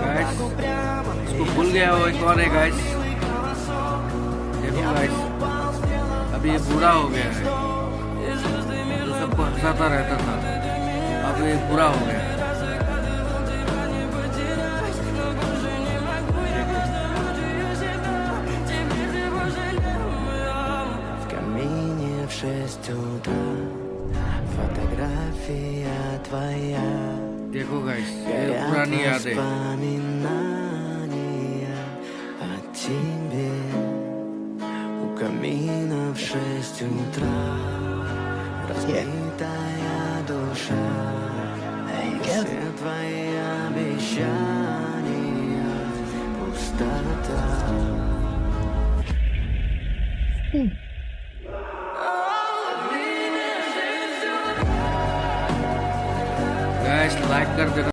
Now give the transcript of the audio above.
Guys इसको भूल गया वो कौन है गाइस। देखो गाइस अभी ये बुरा हो गया है, जो सबको हंसाता रहता था अब ये बुरा हो गया है। В 6 утра фотография твоя. देखो गाइस ये पुरानी यादें। Воспоминания о тебе у камина в 6 утра. Разбитая душа, все твои обещания, пустота.